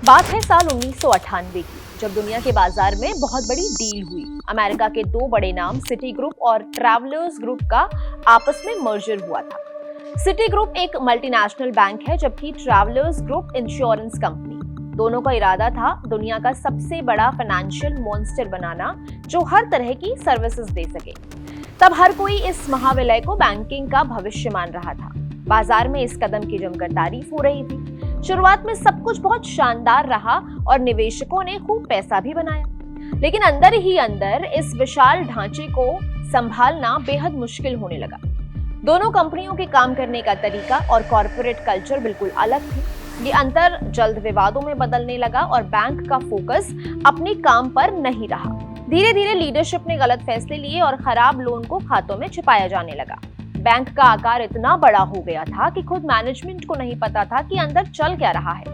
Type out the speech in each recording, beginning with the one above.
बात है साल 1998 की, जब दुनिया के बाजार में बहुत बड़ी डील हुई। अमेरिका के दो बड़े नाम सिटी ग्रुप और ट्रैवलर्स ग्रुप का आपस में मर्जर हुआ था। सिटी ग्रुप एक मल्टीनेशनल बैंक है, जबकि ट्रैवलर्स ग्रुप इंश्योरेंस कंपनी। दोनों का इरादा था दुनिया का सबसे बड़ा फाइनेंशियल मॉन्स्टर बनाना, जो हर तरह की सर्विसेज दे सके। तब हर कोई इस महाविलय को बैंकिंग का भविष्य मान रहा था। बाजार में इस कदम की जमकर तारीफ हो रही थी। शुरुआत में सब कुछ बहुत शानदार रहा और निवेशकों ने खूब पैसा भी बनाया, लेकिन अंदर ही अंदर इस विशाल ढांचे को संभालना बेहद मुश्किल होने लगा। दोनों कंपनियों के काम करने का तरीका और कॉर्पोरेट कल्चर बिल्कुल अलग थे। ये अंतर जल्द विवादों में बदलने लगा और बैंक का फोकस अपने काम पर नहीं रहा। धीरे धीरे लीडरशिप ने गलत फैसले लिए और खराब लोन को खातों में छिपाया जाने लगा। बैंक का आकार इतना बड़ा हो गया था कि खुद मैनेजमेंट को नहीं पता था कि अंदर चल क्या रहा है।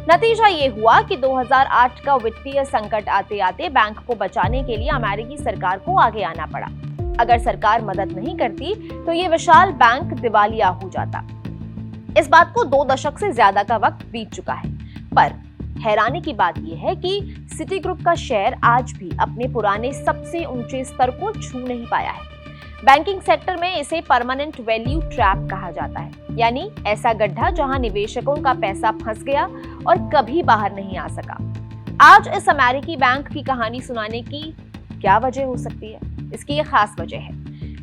नतीजा ये हुआ कि 2008 का वित्तीय संकट आते आते बैंक को बचाने के लिए अमेरिकी सरकार को आगे आना पड़ा। अगर सरकार मदद नहीं करती तो ये विशाल बैंक दिवालिया हो जाता। इस बात को 2 दशक से ज्यादा का वक्त बीत चुका है, पर हैरानी की बात यह है कि सिटी ग्रुप का शेयर आज भी अपने पुराने सबसे ऊंचे स्तर को छू नहीं पाया है। बैंकिंग सेक्टर में इसे परमानेंट वैल्यू ट्रैप कहा जाता है, यानी ऐसा गड्ढा जहां निवेशकों का पैसा फंस गया और कभी बाहर नहीं आ सका। आज इस अमेरिकी बैंक की कहानी सुनाने की क्या वजह हो सकती है? इसकी एक खास वजह है।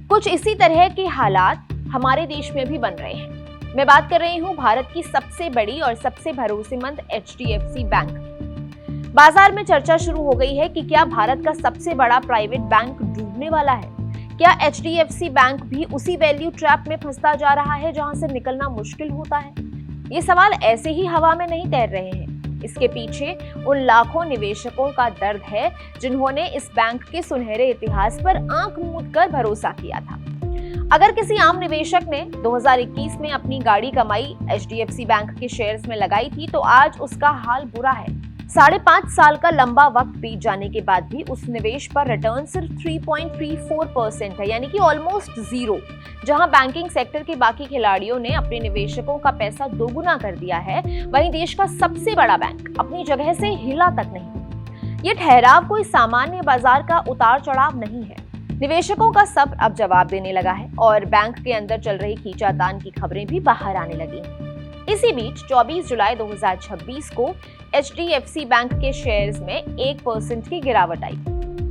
कुछ इसी तरह के हालात हमारे देश में भी बन रहे हैं। मैं बात कर रही हूँ भारत की सबसे बड़ी और सबसे भरोसेमंद HDFC बैंक की। बाजार में चर्चा शुरू हो गई है कि क्या भारत का सबसे बड़ा प्राइवेट बैंक डूबने वाला है? क्या HDFC बैंक भी उसी वैल्यू ट्रैप में फंसता जा रहा है जहां से निकलना मुश्किल होता है? ये सवाल ऐसे ही हवा में नहीं तैर रहे हैं। इसके पीछे उन लाखों निवेशकों का दर्द है जिन्होंने इस बैंक के सुनहरे इतिहास पर आंख मूंद कर भरोसा किया था। अगर किसी आम निवेशक ने 2021 में अपनी गाड़ी कमाई HDFC बैंक के शेयर्स में लगाई थी, तो आज उसका हाल बुरा है। 5.5 साल का लंबा वक्त बीत जाने के बाद भी उस निवेश पर रिटर्न सिर्फ 3.34% है, यानी कि ऑलमोस्ट जीरो। जहां बैंकिंग सेक्टर के बाकी खिलाड़ियों ने अपने निवेशकों का पैसा दोगुना कर दिया है, वहीं देश का सबसे बड़ा बैंक अपनी जगह से हिला तक नहीं। ये ठहराव कोई सामान्य बाजार का उतार चढ़ाव नहीं है। निवेशकों का सब अब जवाब देने लगा है और बैंक के अंदर चल रही खींचातान की खबरें भी बाहर आने लगी हैं। इसी बीच 24 जुलाई 2026 को HDFC बैंक के शेयर्स में 1% की गिरावट आई।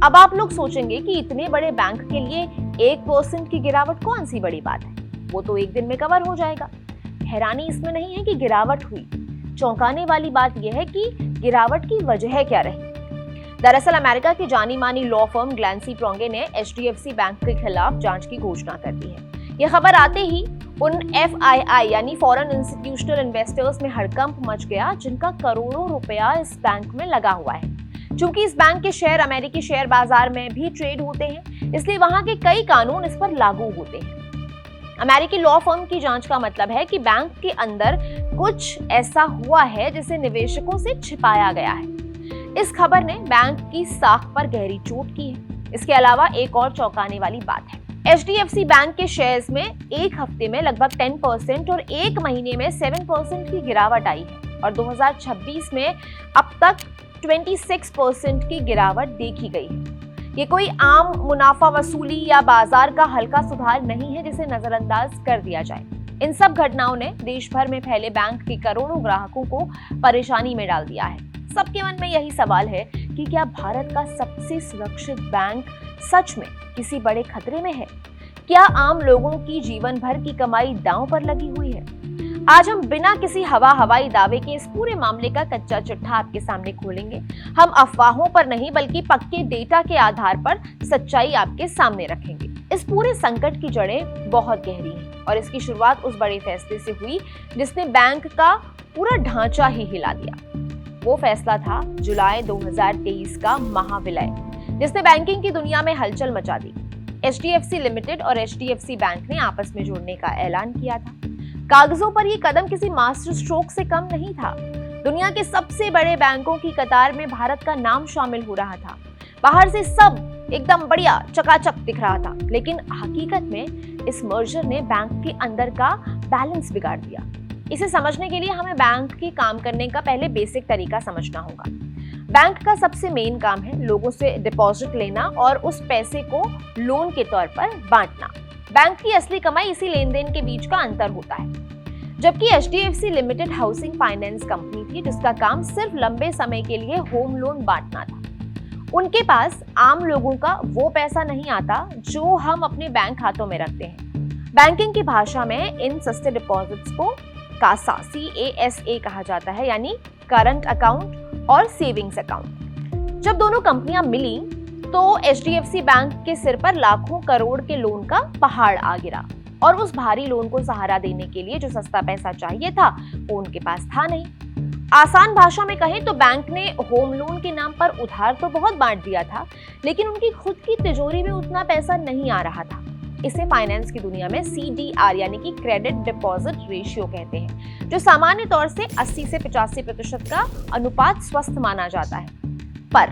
अब आप लोग सोचेंगे कि इतने बड़े बैंक के लिए 1% की गिरावट कौन सी बड़ी बात है, वो तो एक दिन में कवर हो जाएगा। हैरानी इसमें नहीं है कि गिरावट हुई, चौंकाने वाली बात यह है कि गिरावट की वजह क्या रही। दरअसल अमेरिका की जानी मानी लॉ फर्म ग्लैंसी प्रोंगे ने HDFC बैंक के खिलाफ जांच की घोषणा कर दी है। यह खबर आते ही उन FII यानी फॉरेन इंस्टीट्यूशनल इन्वेस्टर्स में हड़कंप मच गया, जिनका करोड़ों रुपया इस बैंक में लगा हुआ है। चूंकि इस बैंक के शेयर अमेरिकी शेयर बाजार में भी ट्रेड होते हैं, इसलिए वहां के कई कानून इस पर लागू होते हैं। अमेरिकी लॉ फर्म की जांच का मतलब है कि बैंक के अंदर कुछ ऐसा हुआ है जिसे निवेशकों से छिपाया गया है। इस खबर ने बैंक की साख पर गहरी चोट की है। इसके अलावा एक और चौंकाने वाली बात है। HDFC बैंक के शेयर्स में एक हफ्ते में लगभग 10% और एक महीने में 7% की गिरावट आई है और 2026 में अब तक 26% की गिरावट देखी गई है। ये कोई आम मुनाफा वसूली या बाजार का हल्का सुधार नहीं है जिसे नजरअंदाज कर दिया जाए। इन सब घटनाओं ने देश भर में फैले बैंक के करोड़ों ग्राहकों को परेशानी में डाल दिया है। सबके मन में यही सवाल है कि क्या भारत का सबसे सुरक्षित बैंक सच में किसी बड़े खतरे में है? क्या आम लोगों की जीवन भर की कमाई दांव पर लगी हुई है? आज हम बिना किसी हवाई दावे के इस पूरे मामले का कच्चा चिट्ठा आपके सामने खोलेंगे। हम अफवाहों पर नहीं बल्कि पक्के डेटा के आधार पर सच्चाई आपके सामने रखेंगे। इस पूरे संकट की जड़ें बहुत गहरी हैं और इसकी शुरुआत उस बड़े फैसले से हुई जिसने बैंक का पूरा ढांचा ही हिला दिया। वो फैसला था जुलाई 2023 का महाविलय, जिसने बैंकिंग की दुनिया में हलचल मचा दी। HDFC लिमिटेड और HDFC बैंक ने आपस में जुड़ने का ऐलान किया था। कागजों पर ये कदम किसी मास्टर स्ट्रोक से कम नहीं था। दुनिया के सबसे बड़े बैंकों की कतार में भारत का नाम शामिल हो रहा था। बाहर से सब एकदम बढ़िया चकाचक दिख रहा था, लेकिन हकीकत में इस मर्जर ने बैंक के अंदर का बैलेंस बिगाड़ दिया। इसे समझने के लिए हमें बैंक के काम करने का पहले बेसिक तरीका समझना होगा। बैंक का सबसे मेन काम है लोगों से डिपॉजिट लेना और उस पैसे को लोन के तौर पर बांटना। बैंक की असली कमाई इसी लेन देन के बीच का अंतर होता है। जबकि HDFC limited housing finance company थी जिसका काम सिर्फ लंबे समय के लिए होम लोन बांटना था। उनके पास आम लोगों का वो पैसा नहीं आता जो हम अपने बैंक खातों में रखते हैं। बैंकिंग की भाषा में इन सस्ते डिपॉजिट्स को कासा CASA कहा जाता है, यानी करंट अकाउंट और सेविंग्स अकाउंट। जब दोनों कंपनियां मिली तो HDFC बैंक के सिर पर लाखों करोड़ के लोन का पहाड़ आ गिरा और उस भारी लोन को सहारा देने के लिए जो सस्ता पैसा चाहिए था वो उनके पास था नहीं। आसान भाषा में कहें तो बैंक ने होम लोन के नाम पर उधार तो बहुत बांट दिया था, लेकिन उनकी खुद की तिजोरी में उतना पैसा नहीं आ रहा था। इसे फाइनेंस की दुनिया में CDR यानी कि क्रेडिट डिपॉजिट रेशियो कहते हैं, जो सामान्य तौर से 80 से 85% का अनुपात स्वस्थ माना जाता है। पर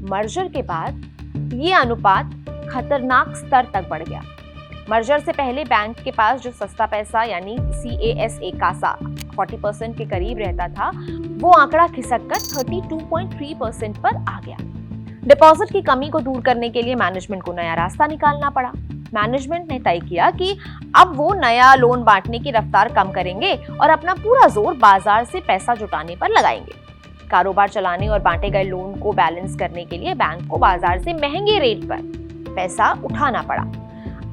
मर्जर के बाद ये अनुपात खतरनाक स्तर तक बढ़ गया। मर्जर से पहले बैंक के पास जो सस्ता पैसा यानी कासा 40% के करीब रहता था, वो आंकड़ा खिसककर 32.3% पर आ गया। डिपॉजिट की कमी को दूर करने के लिए मैनेजमेंट को नया रास्ता निकालना पड़ा। मैनेजमेंट ने तय किया कि अब वो नया लोन बांटने की रफ्तार कम करेंगे और अपना पूरा जोर बाजार से पैसा जुटाने पर लगाएंगे। कारोबार चलाने और बांटे गए लोन को बैलेंस करने के लिए बैंक को बाजार से महंगे रेट पर पैसा उठाना पड़ा।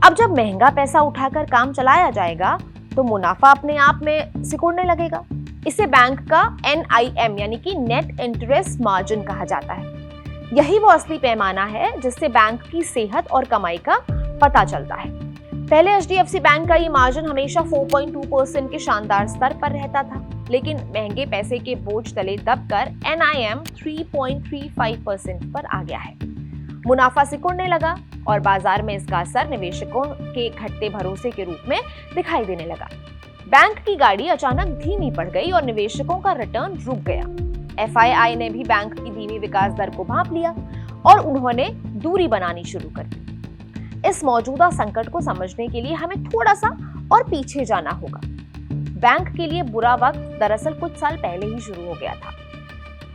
अब जब महंगा पैसा उठाकर काम चलाया जाएगा तो मुनाफा अपने आप में सिकुड़ने लगेगा। इसे बैंक का NIM यानी कि नेट इंटरेस्ट मार्जिन कहा जाता है। यही वो असली पैमाना है जिससे बैंक की सेहत और कमाई का पता चलता है। पहले HDFC बैंक का ये मार्जिन हमेशा 4.2% के शानदार स्तर पर रहता था, लेकिन महंगे पैसे के बोझ तले दबकर NIM 3.35% पर आ गया है। मुनाफा सिकुड़ने लगा और बाजार में इसका असर निवेशकों के घटते भरोसे के रूप में दिखाई देने लगा। बैंक की गाड़ी अचानक धीमी पड़ गई और निवेशकों का रिटर्न रुक गया। FII ने भी बैंक की धीमी विकास दर को भांप लिया और उन्होंने दूरी बनानी शुरू कर दी। इस मौजूदा संकट को समझने के लिए हमें थोड़ा सा और पीछे जाना होगा। बैंक के लिए बुरा वक्त दरअसल कुछ साल पहले ही शुरू हो गया था।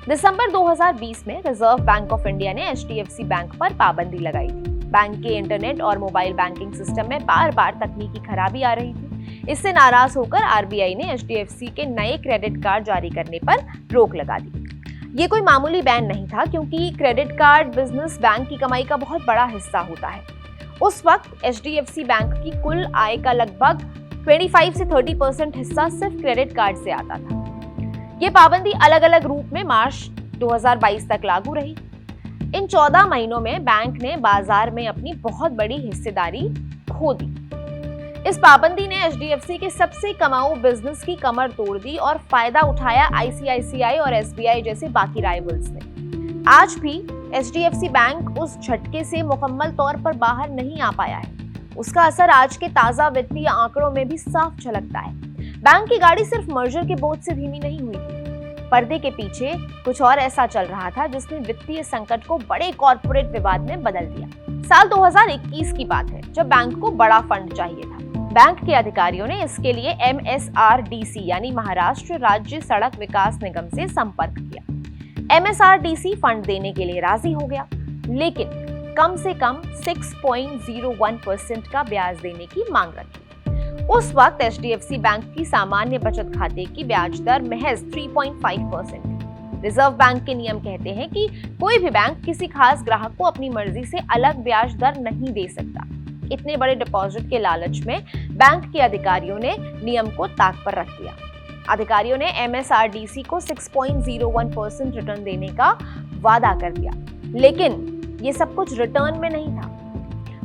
दिसंबर 2020 में रिजर्व बैंक ऑफ इंडिया ने HDFC बैंक पर पाबंदी लगाई थी। बैंक के इंटरनेट और मोबाइल बैंकिंग सिस्टम में बार बार तकनीकी खराबी आ रही थी। इससे नाराज होकर RBI ने HDFC के नए क्रेडिट कार्ड जारी करने पर रोक लगा दी। ये कोई मामूली बैन नहीं था, क्योंकि क्रेडिट कार्ड बिजनेस बैंक की कमाई का बहुत बड़ा हिस्सा होता है। उस वक्त HDFC बैंक की कुल आय का लगभग 25 से 30% हिस्सा सिर्फ क्रेडिट कार्ड से आता था। ये पाबंदी अलग अलग रूप में मार्च 2022 तक लागू रही। इन 14 महीनों में बैंक ने बाजार में अपनी बहुत बड़ी हिस्सेदारी खो दी। इस पाबंदी ने HDFC के सबसे कमाऊ बिजनेस की कमर तोड़ दी और फायदा उठाया ICICI और SBI जैसे बाकी राइवल्स ने। आज भी HDFC बैंक उस झटके से मुकम्मल तौर पर बाहर नहीं आ पाया है। उसका असर आज के ताजा वित्तीय आंकड़ों में भी साफ झलकता है। बैंक की गाड़ी सिर्फ मर्जर के बोझ से धीमी नहीं हुई थी। पर्दे के पीछे कुछ और ऐसा चल रहा था जिसने वित्तीय संकट को बड़े कॉर्पोरेट विवाद में बदल दिया। साल 2021 की बात है, जब बैंक को बड़ा फंड चाहिए था। बैंक के अधिकारियों ने इसके लिए MSRDC यानी महाराष्ट्र राज्य सड़क विकास निगम से संपर्क किया। MSRDC फंड देने के लिए राजी हो गया, लेकिन कम से कम 6.01% का ब्याज देने की मांग रखी। उस वक्त HDFC बैंक की सामान्य बचत खाते की ब्याज दर महज 3.5% है। रिजर्व बैंक के नियम कहते हैं कि कोई भी बैंक किसी खास ग्राहक को अपनी मर्जी से अलग ब्याज दर नहीं दे सकता। इतने बड़े डिपॉजिट के लालच में बैंक के अधिकारियों ने नियम को ताक पर रख दिया। अधिकारियों ने MSRDC को 6.01% रिटर्न देने का वादा कर दिया, लेकिन ये सब कुछ रिटर्न में नहीं था।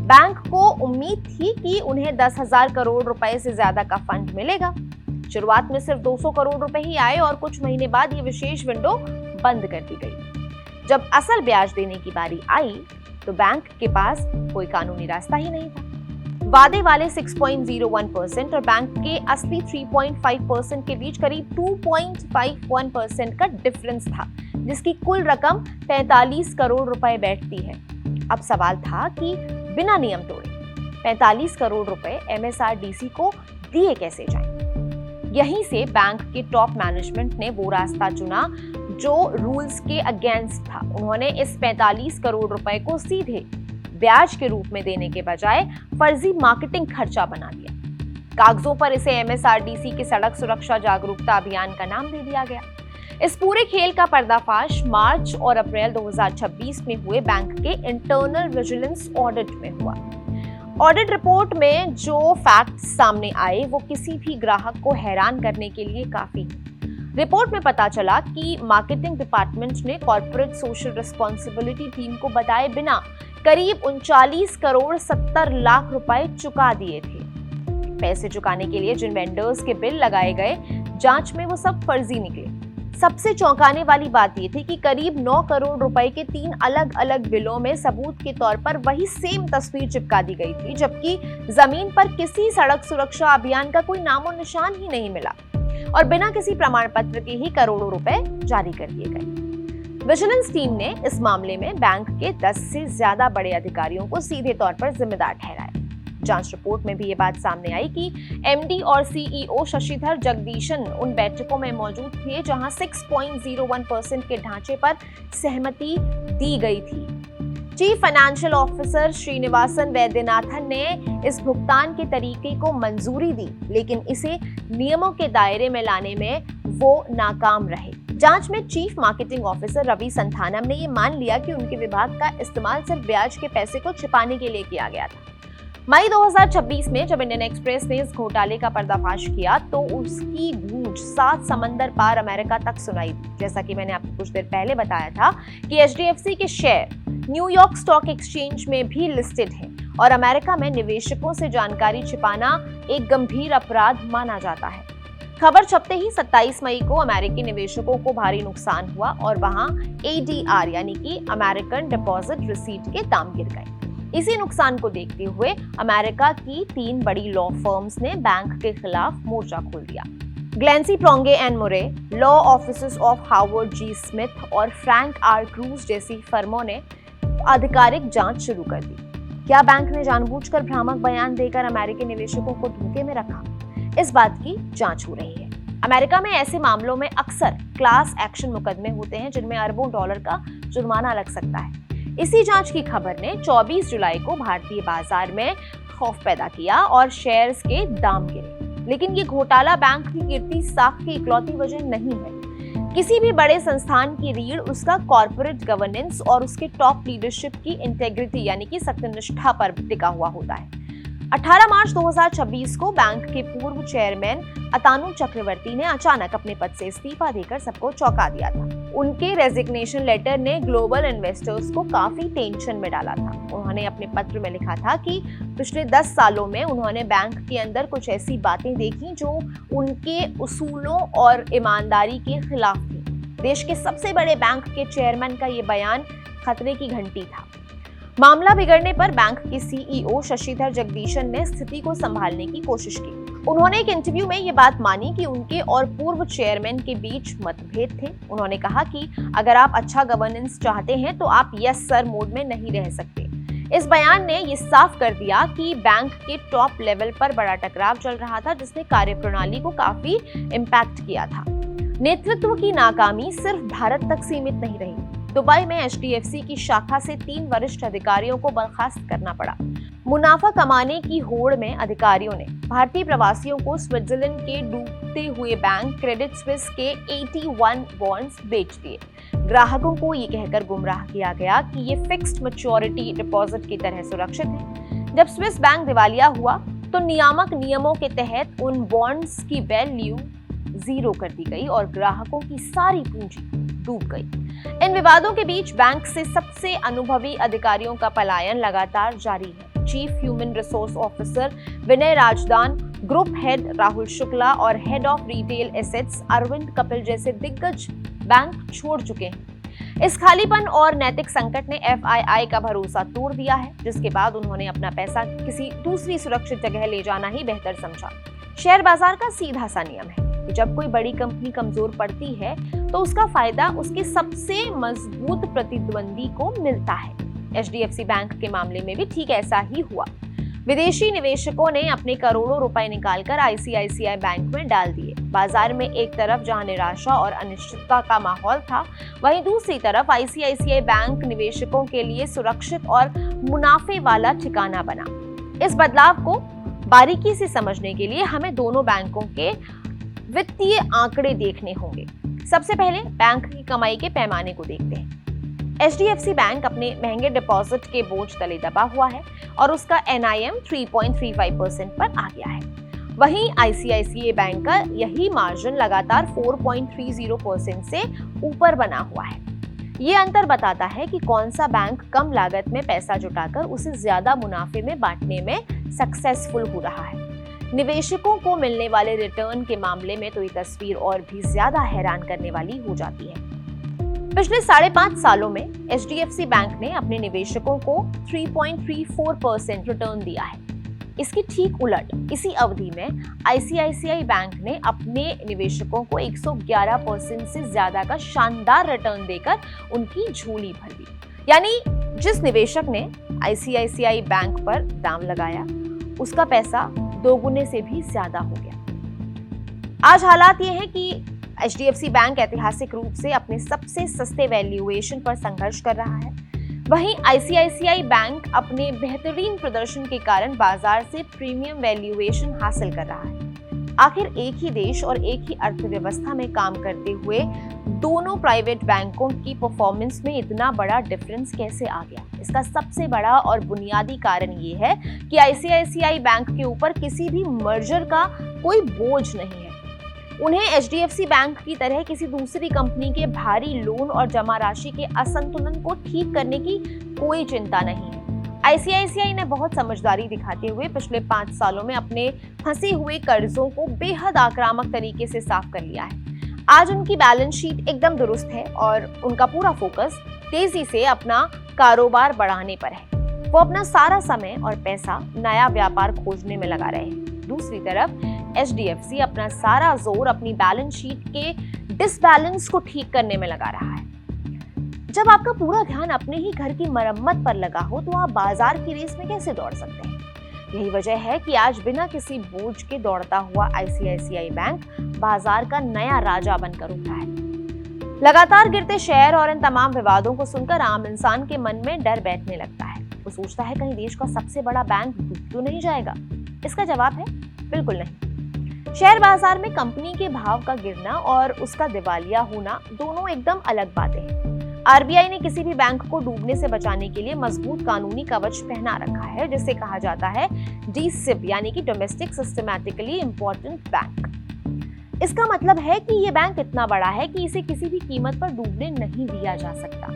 बैंक को उम्मीद थी कि उन्हें 10,000 करोड़ रुपए से ज्यादा का फंड मिलेगा। शुरुआत में सिर्फ 200 करोड़ रुपए ही आए और कुछ महीने बाद ये विशेष विंडो बंद कर दी गई। जब असल ब्याज देने की बारी आई तो बैंक के पास कोई कानूनी रास्ता ही नहीं था। वादे वाले 6.01% और बैंक के असली 3.5% के बीच करीब 2.51% का डिफरेंस था, जिसकी कुल रकम 45 करोड़ रुपए बैठती है। अब सवाल था कि बिना नियम तोड़े 45 करोड़ रुपए MSRDC को दिए कैसे जाएं? यहीं से बैंक के टॉप मैनेजमेंट ने वो रास्ता चुना जो रूल्स के अगेंस्ट था। उन्होंने इस 45 करोड़ रुपए को सीधे ब्याज के रूप में देने के बजाय फर्जी मार्केटिंग खर्चा बना दिया। कागजों पर इसे MSRDC के सड़क सुरक्षा जागरूकता अभियान का नाम दे दिया गया। इस पूरे खेल का पर्दाफाश मार्च और अप्रैल 2026 में हुए बैंक के इंटरनल विजिलेंस ऑडिट में हुआ। ऑडिट रिपोर्ट में जो फैक्ट्स सामने आए वो किसी भी ग्राहक को हैरान करने के लिए काफी है। रिपोर्ट में पता चला कि मार्केटिंग डिपार्टमेंट ने कॉर्पोरेट सोशल रिस्पॉन्सिबिलिटी टीम को बताए बिना करीब 39 करोड़ 70 लाख रुपए चुका दिए थे। पैसे चुकाने के लिए जिन वेंडर्स के बिल लगाए गए, जांच में वो सब फर्जी निकले। सबसे चौंकाने वाली बात ये थी कि करीब 9 करोड़ रुपए के 3 अलग अलग बिलों में सबूत के तौर पर वही सेम तस्वीर चिपका दी गई थी, जबकि जमीन पर किसी सड़क सुरक्षा अभियान का कोई नामो निशान ही नहीं मिला और बिना किसी प्रमाण पत्र के ही करोड़ों रुपए जारी कर दिए गए। विजिलेंस टीम ने इस मामले में बैंक के 10 से ज्यादा बड़े अधिकारियों को सीधे तौर पर जिम्मेदार ठहराया। जांच रिपोर्ट में भी ये बात सामने आई कि MD और CEO शशिधर जगदीशन उन बैठकों में मौजूद थे जहां 6.01% के ढांचे पर सहमति दी गई थी। Chief financial officer Srinivasan Vaidyanathan ने इस भुगतान के तरीके को मंजूरी दी, लेकिन इसे नियमों के दायरे में लाने में वो नाकाम रहे। जांच में chief marketing officer Ravi Santhanam ने ये मान लिया कि उनके विभाग का इस्तेमाल सिर्फ ब्याज के पैसे को छिपाने के लिए किया गया था। मई 2026 में जब इंडियन एक्सप्रेस ने इस घोटाले का पर्दाफाश किया तो उसकी गूंज 7 समंदर पार अमेरिका तक सुनाई दी। जैसा कि मैंने आपको कुछ देर पहले बताया था कि HDFC के शेयर न्यूयॉर्क स्टॉक एक्सचेंज में भी लिस्टेड हैं और अमेरिका में निवेशकों से जानकारी छिपाना एक गंभीर अपराध माना जाता है। खबर छपते ही 27 मई को अमेरिकी निवेशकों को भारी नुकसान हुआ और वहां ADR यानी कि अमेरिकन डिपॉजिट रिसीट के दाम गिर गए। इसी नुकसान को देखते हुए अमेरिका की 3 बड़ी लॉ फर्म्स ने बैंक के खिलाफ मोर्चा खोल दिया। Glancy Prongay and Murray, law offices of Harvard G Smith और फ्रैंक आर क्रूज जैसी फर्मों ने आधिकारिक जांच शुरू कर दी। क्या बैंक ने जानबूझकर भ्रामक बयान देकर अमेरिकी निवेशकों को धोखे में रखा? इस बात की जांच हो रही है। अमेरिका में ऐसे मामलों में अक्सर क्लास एक्शन मुकदमे होते हैं जिनमें अरबों डॉलर का जुर्माना लग सकता है। इसी जांच की खबर ने 24 जुलाई को भारतीय बाजार में खौफ पैदा किया और शेयर्स के दाम गिरे। लेकिन ये घोटाला बैंक की गिरती साख की इकलौती वजह नहीं है। किसी भी बड़े संस्थान की रीढ़ उसका कॉर्पोरेट गवर्नेंस और उसके टॉप लीडरशिप की इंटेग्रिटी यानी कि सत्यनिष्ठा पर टिका हुआ होता है। 18 मार्च 2026 को बैंक के पूर्व चेयरमैन अतानु चक्रवर्ती ने अचानक अपने पद से इस्तीफा देकर सबको चौंका दिया था। उनके रेजिग्नेशन लेटर ने ग्लोबल इन्वेस्टर्स को काफी टेंशन में डाला था। उन्होंने अपने पत्र में लिखा था कि पिछले 10 सालों में उन्होंने बैंक के अंदर कुछ ऐसी बातें देखी जो उनके उसूलों और ईमानदारी के खिलाफ थी। देश के सबसे बड़े बैंक के चेयरमैन का ये बयान खतरे की घंटी था। मामला बिगड़ने पर बैंक के CEO शशिधर जगदीशन ने स्थिति को संभालने की कोशिश की। उन्होंने एक इंटरव्यू में ये बात मानी कि उनके और पूर्व चेयरमैन के बीच मतभेद थे। उन्होंने कहा कि अगर आप अच्छा गवर्नेंस चाहते हैं तो आप यस सर मोड में नहीं रह सकते। इस बयान ने ये साफ कर दिया कि बैंक के टॉप लेवल पर बड़ा टकराव चल रहा था जिसने कार्यप्रणाली को काफी इम्पैक्ट किया था। नेतृत्व की नाकामी सिर्फ भारत तक सीमित नहीं रही। दुबई में HDFC की शाखा से 3 वरिष्ठ अधिकारियों को बर्खास्त करना पड़ा। मुनाफा कमाने की होड़ में अधिकारियों ने भारतीय प्रवासियों को स्विट्जरलैंड के डूबते हुए बैंक क्रेडिट स्विस के 81 बॉन्ड्स बेच दिए। ग्राहकों को ये कहकर गुमराह किया गया कि ये फिक्स्ड मैच्योरिटी डिपॉजिट की तरह सुरक्षित है। जब स्विस बैंक दिवालिया हुआ तो नियामक नियमों के तहत उन बॉन्ड्स की वैल्यू 0 कर दी गई और ग्राहकों की सारी पूंजी डूब गई। इन विवादों के बीच बैंक से सबसे अनुभवी अधिकारियों का पलायन लगातार जारी है। Chief human resource officer Vinay Razdan, group head Rahul Shukla और head of retail assets Arvind Kapil जैसे दिग्गज बैंक छोड़ चुके हैं। इस खालीपन और नैतिक संकट ने FII का भरोसा तोड़ दिया है, जिसके बाद उन्होंने अपना पैसा किसी दूसरी सुरक्षित जगह ले जाना ही बेहतर समझा। शेयर बाजार का सीधा सा नियम है कि जब कोई बड़ी कंपनी कमजोर पड़ती है तो उसका फायदा उसके सबसे मजबूत प्रतिद्वंदी को मिलता है। HDFC बैंक के मामले में भी ठीक ऐसा ही हुआ। विदेशी निवेशकों ने अपने करोड़ों रुपए निकालकर ICICI बैंक में डाल दिए। बाजार में एक तरफ जहां निराशा और अनिश्चितता का माहौल था, वहीं दूसरी तरफ आईसीआईसीआई बैंक निवेशकों के लिए सुरक्षित और मुनाफे वाला ठिकाना बना। इस बदलाव को बारीकी से समझने के लिए हमें दोनों बैंकों के वित्तीय आंकड़े देखने होंगे। सबसे पहले बैंक की कमाई के पैमाने को देखते हैं। एचडीएफसी बैंक अपने महंगे डिपॉजिट के बोझ तले दबा हुआ है और उसका एनआईएम 3.35% पर आ गया है। वहीं आईसीआईसीआई बैंक का यही मार्जिन लगातार 4.30% से ऊपर बना हुआ है। ये अंतर बताता है कि कौन सा बैंक कम लागत में पैसा जुटाकर उसे ज्यादा मुनाफे में बांटने में सक्सेसफुल हो रहा है। निवेशकों को मिलने वाले रिटर्न के मामले में तो ये तस्वीर और भी ज्यादा हैरान करने वाली हो जाती है। पिछले 5.5 सालों में एचडीएफसी बैंक ने अपने निवेशकों को 3.34% रिटर्न दिया है। इसकी ठीक उलट इसी अवधि में आईसीआईसीआई बैंक ने अपने निवेशकों को 111% से ज्यादा का शानदार रिटर्न देकर उनकी झोली भर दी। यानी जिस निवेशक ने आईसीआईसीआई बैंक पर दांव लगाया, उसका पैसा दोगुने से भी ज्यादा हो गया। आज हालात ये हैं कि एचडीएफसी बैंक ऐतिहासिक रूप से अपने सबसे सस्ते वैल्यूएशन पर संघर्ष कर रहा है। वहीं आईसीआईसीआई बैंक अपने बेहतरीन प्रदर्शन के कारण बाजार से प्रीमियम वैल्यूएशन हासिल कर रहा है। आखिर एक ही देश और एक ही अर्थव्यवस्था में काम करते हुए दोनों प्राइवेट बैंकों की परफॉर्मेंस में इतना बड़ा डिफरेंस कैसे आ गया? इसका सबसे बड़ा और बुनियादी कारण ये है कि आईसीआईसीआई बैंक के ऊपर किसी भी मर्जर का कोई बोझ नहीं है। उन्हें एचडीएफसी बैंक की तरह किसी दूसरी कंपनी के भारी लोन और जमा राशि के असंतुलन को ठीक करने की कोई चिंता नहीं है। आईसीआईसीआई ने बहुत समझदारी दिखाते हुए पिछले 5 सालों में अपने फंसे हुए कर्जों को बेहद आक्रामक तरीके से साफ कर लिया है। आज उनकी बैलेंस शीट एकदम दुरुस्त है और उनका पूरा फोकस तेजी से अपना कारोबार बढ़ाने पर है। वो अपना सारा समय और पैसा नया व्यापार खोजने में लगा रहे हैं। दूसरी तरफ एचडीएफसी अपना सारा जोर अपनी बैलेंस शीट के डिसबैलेंस को ठीक करने में लगा रहा है। जब आपका पूरा ध्यान अपने ही घर की मरम्मत पर लगा हो तो आप बाजार की रेस में कैसे दौड़ सकते हैं? यही वजह है कि आज बिना किसी बोझ के दौड़ता हुआ आईसीआईसीआई बैंक बाजार का नया राजा बनकर उठा है। लगातार गिरते शेयर और इन तमाम विवादों को सुनकर आम इंसान के मन में डर बैठने लगता है। वो सोचता है कहीं देश का सबसे बड़ा बैंक डूब तो नहीं जाएगा? इसका जवाब है बिल्कुल नहीं। शेयर बाजार में कंपनी के भाव का गिरना और उसका दिवालिया होना दोनों एकदम अलग बातें हैं। आरबीआई ने किसी भी बैंक को डूबने से बचाने के लिए मजबूत कानूनी कवच पहना रखा है, जिसे कहा जाता है डीसिब यानी कि डोमेस्टिक सिस्टमैटिकली इम्पोर्टेंट बैंक। इसका मतलब है कि ये बैंक इतना बड़ा है कि इसे किसी भी कीमत पर डूबने नहीं दिया जा सकता।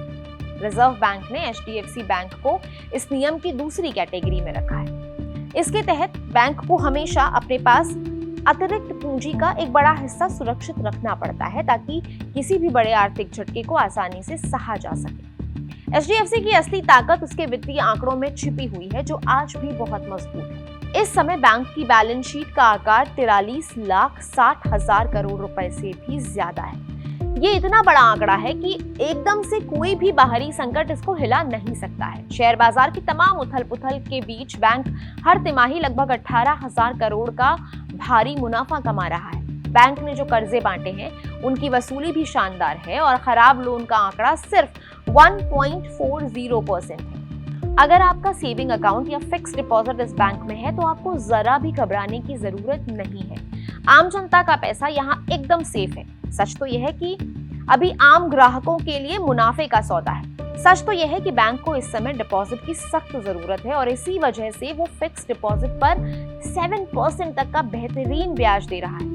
रिजर्व बैंक ने एचडीएफसी बैंक को इस नियम की दूसरी कैटेगरी में रखा है। इसके तहत बैंक को हमेशा अपने पास अतिरिक्त पूंजी का एक बड़ा हिस्सा सुरक्षित रखना पड़ता है ताकि किसी भी बड़े आर्थिक झटके को आसानी से सहा जा सके। एचडीएफसी की असली ताकत उसके वित्तीय आंकड़ों में छिपी हुई है, जो आज भी बहुत मजबूत है। इस समय बैंक की बैलेंस शीट का आकार 43,60,000 करोड़ रुपए से भी ज्यादा है। ये इतना बड़ा आंकड़ा है कि एकदम से कोई भी बाहरी संकट इसको हिला नहीं सकता है। शेयर बाजार की तमाम उथल-पुथल के बीच बैंक हर तिमाही लगभग 18,000 करोड़ का भारी मुनाफा कमा रहा है। बैंक ने जो कर्जे बांटे हैं उनकी वसूली भी शानदार है और खराब लोन का आंकड़ा सिर्फ 1.40% है। अगर आपका सेविंग अकाउंट या फिक्स डिपॉजिट इस बैंक में है तो आपको जरा भी घबराने की जरूरत नहीं है। आम जनता का पैसा यहाँ एकदम सेफ है। सच तो यह है कि अभी आम ग्राहकों के लिए मुनाफे का सौदा है। सच तो यह है कि बैंक को इस समय डिपॉजिट की सख्त जरूरत है और इसी वजह से वो फिक्स डिपॉजिट पर 7% तक का बेहतरीन ब्याज दे रहा है।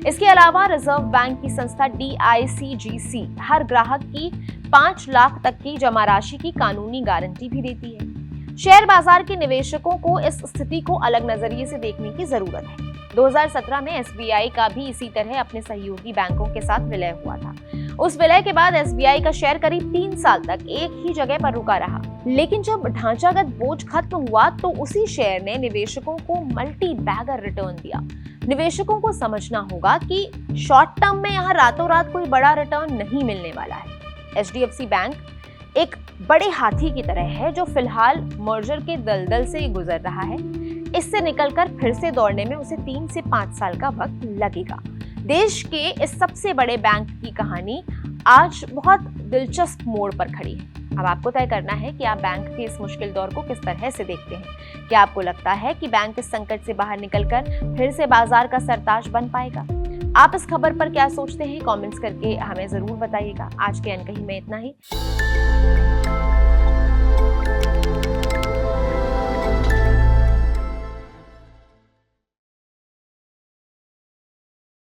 इसके अलावा रिजर्व बैंक की संस्था DICGC हर ग्राहक की 5 लाख तक की जमा राशि की कानूनी गारंटी भी देती है। शेयर बाजार के निवेशकों को इस स्थिति को अलग नजरिए से देखने की जरूरत है। 2017 में एसबीआई का भी इसी तरह अपने सहयोगी बैंकों के साथ विलय हुआ था। उस विलय के बाद एसबीआई का शेयर करीब 3 साल तक एक ही जगह पर रुका रहा, लेकिन जब ढांचागत बोझ खत्म हुआ तो उसी शेयर ने निवेशकों को मल्टी बैगर रिटर्न दिया। निवेशकों को समझना होगा कि शॉर्ट टर्म में यहाँ रातों रात कोई बड़ा रिटर्न नहीं मिलने वाला है। एचडीएफसी बैंक एक बड़े हाथी की तरह है जो फिलहाल मर्जर के दलदल से गुजर रहा है। इससे निकलकर फिर से दौड़ने में उसे 3 से 5 साल का वक्त लगेगा। देश के इस सबसे बड़े बैंक की कहानी आज बहुत दिलचस्प मोड़ पर खड़ी है। अब आपको तय करना है कि आप बैंक के इस मुश्किल दौर को किस तरह से देखते हैं। क्या आपको लगता है कि बैंक इस संकट से बाहर निकलकर फिर से बाजार का सरताज बन पाएगा? आप इस खबर पर क्या सोचते हैं? कमेंट्स करके हमें जरूर बताइएगा। आज के अनकही में इतना ही।